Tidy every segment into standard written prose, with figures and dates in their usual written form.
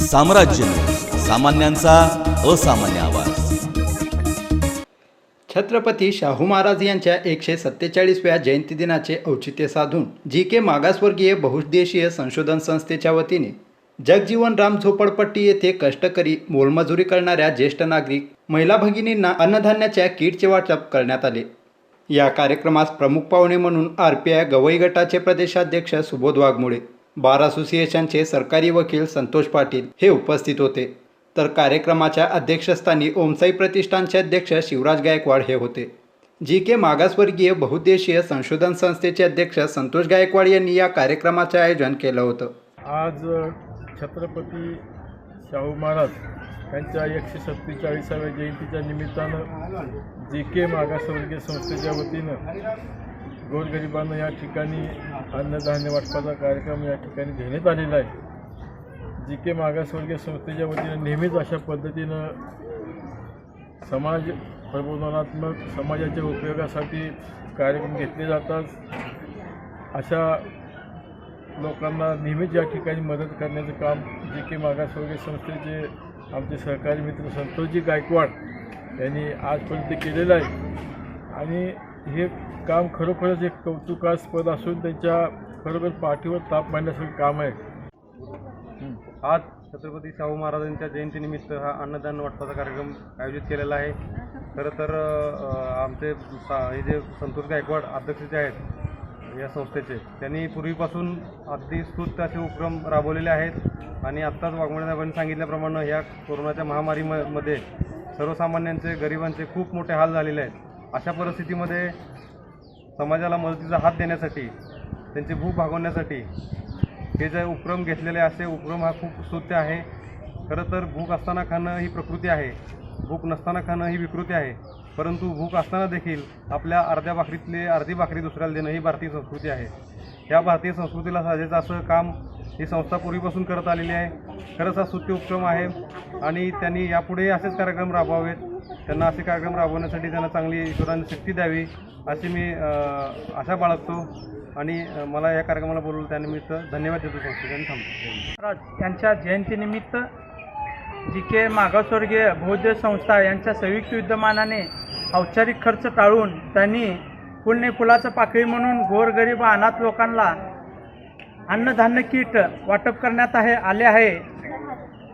साम्राज्य सामान्यांचा असामान्य आवाज। छत्रपती शाहू महाराज यांच्या 147व्या जयंती दिनाचे औचित्य साधून जी.के. मागासवर्गीय बहुउद्देशीय संशोधन संस्थेच्या वतीने जगजीवन राम झोपडपट्टी येथे कष्टकरी मोलमजुरी करणाऱ्या ज्येष्ठ नागरिक महिला भगिनींना अन्नधान्याच्या किटचे वाटप करण्यात आले। या कार्यक्रमास प्रमुख पाहुणे म्हणून आर.पी.आय. गवई गटाचे प्रदेशाध्यक्ष सुबोध वाघमोडे, बार असोसिएशनचे सरकारी वकील संतोष पाटील हे उपस्थित होते। तर कार्यक्रमाच्या अध्यक्षस्थानी ओमसाई प्रतिष्ठानचे अध्यक्ष शिवराज गायकवाड हे होते। जी.के. मागासवर्गीय बहुउद्देशीय संशोधन संस्थेचे अध्यक्ष संतोष गायकवाड यांनी या कार्यक्रमाचे आयोजन केलं होतं। आज छत्रपती शाहू महाराज यांच्या 147व्या जयंतीच्या निमित्तानं जी.के. मागासवर्गीय संस्थेच्या वतीनं गोरगरिबांना या ठिकाणी अन्नधान्य वाटपाचा कार्यक्रम या ठिकाणी घेण्यात आलेला आहे। जी.के. मागासवर्गीय संस्थेच्या वतीनं नेहमीच अशा पद्धतीनं समाज प्रबोधनात्मक समाजाच्या उपयोगासाठी कार्यक्रम घेतले जातात। अशा लोकांना नेहमीच या ठिकाणी मदत करण्याचं काम जी.के. मागासवर्गीय संस्थेचे आमचे सहकारी मित्र संतोषजी गायकवाड यांनी आजपर्यंत केलेलं आहे आणि हे काम खरोखरच एक कौतुकास्पद असून त्यांच्या खरोखर पाठीवर ताप मारण्यासारखं काम आहे। आज छत्रपती शाहू महाराजांच्या जयंतीनिमित्त हा अन्नदान वाटपाचा कार्यक्रम आयोजित केलेला आहे। खरं तर आमचे हे जे संतोष गायकवाड अध्यक्ष जे आहेत या संस्थेचे, त्यांनी पूर्वीपासून अगदी स्तुत्य असे उपक्रम राबवलेले आहेत आणि आत्ताच वाघमोडे साहेबांनी सांगितल्याप्रमाणे या कोरोनाच्या महामारीमध्ये सर्वसामान्यांचे गरिबांचे खूप मोठे हाल झालेले आहेत। अशा परिस्थितीमध्ये समाजाला मदतीचा हात देण्यासाठी, त्यांची भूक भागवण्यासाठी हे जे उपक्रम घेतलेले असे उपक्रम हा खूप स्तुत्य आहे। खरं तर भूक असताना खाणं ही प्रकृती आहे, भूक नसताना खाणं ही विकृती आहे, परंतु भूक असताना देखील आपल्या अर्ध्या भाकरीतली अर्धी भाकरी दुसऱ्याला देणं ही भारतीय संस्कृती आहे। या भारतीय संस्कृतीला साजेचं असं काम ही संस्था पूर्वीपासून करत आलेली आहे। खरंच हा स्तुत्य उपक्रम आहे आणि त्यांनी यापुढे असेच कार्यक्रम राबवावेत। त्यांना असे कार्यक्रम राबवण्यासाठी त्यांना चांगली ईश्वराने शक्ती द्यावी अशी मी आशा बाळगतो आणि मला या कार्यक्रमाला बोलवलं त्यानिमित्त धन्यवाद देतो संस्थेने थांबतो। यांच्या जयंतीनिमित्त जी.के. मागासवर्गीय बहुउद्देशीय संस्था यांच्या संयुक्त विद्यमानाने औपचारिक खर्च टाळून त्यांनी फुलने फुलाचं पाकळी म्हणून गोरगरीब अनाथ लोकांना अन्नधान्य किट वाटप करण्यात आले आहे।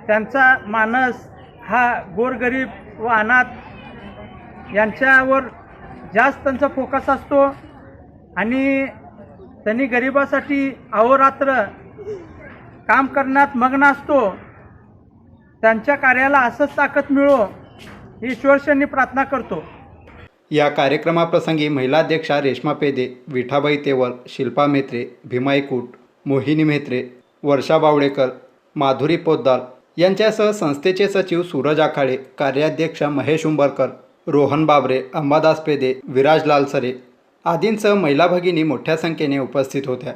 त्यांचा मानस हा गोरगरीब व अनाथ यांच्यावर जास्त त्यांचा फोकस असतो आणि त्यांनी गरिबासाठी अहोरात्र काम करण्यात मग्न असतो। त्यांच्या कार्याला असंच ताकद मिळो ही ईश्वरचरणी प्रार्थना करतो। या कार्यक्रमाप्रसंगी महिला अध्यक्षा रेश्मा पेदे, विठाबाई तेवर, शिल्पा मेत्रे, भीमाई कूट, मोहिनी मेत्रे, वर्षा बावडेकर, माधुरी पोद्दार यांच्यासह संस्थेचे सचिव सूरज आखाडे, कार्याध्यक्ष महेश उंबरकर, रोहन बाबरे, अंबादास पेदे, विराज लालसरे आदींसह महिला भगिनी मोठ्या संख्येने उपस्थित होत्या।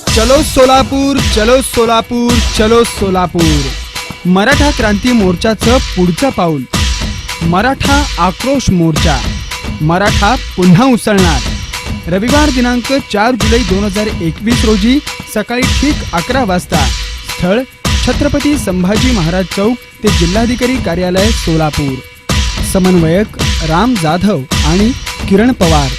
चलो सोलापूर, चलो सोलापूर, चलो सोलापूर। मराठा क्रांती मोर्चाचं पुढचं पाऊल, मराठा आक्रोश मोर्चा, मराठा पुन्हा उसळणार। रविवार दिनांक 4 जुलै 2021 रोजी सकाळी ठीक 11 वाजता। स्थळ छत्रपती संभाजी महाराज चौक ते जिल्हाधिकारी कार्यालय सोलापूर। समन्वयक राम जाधव आणि किरण पवार।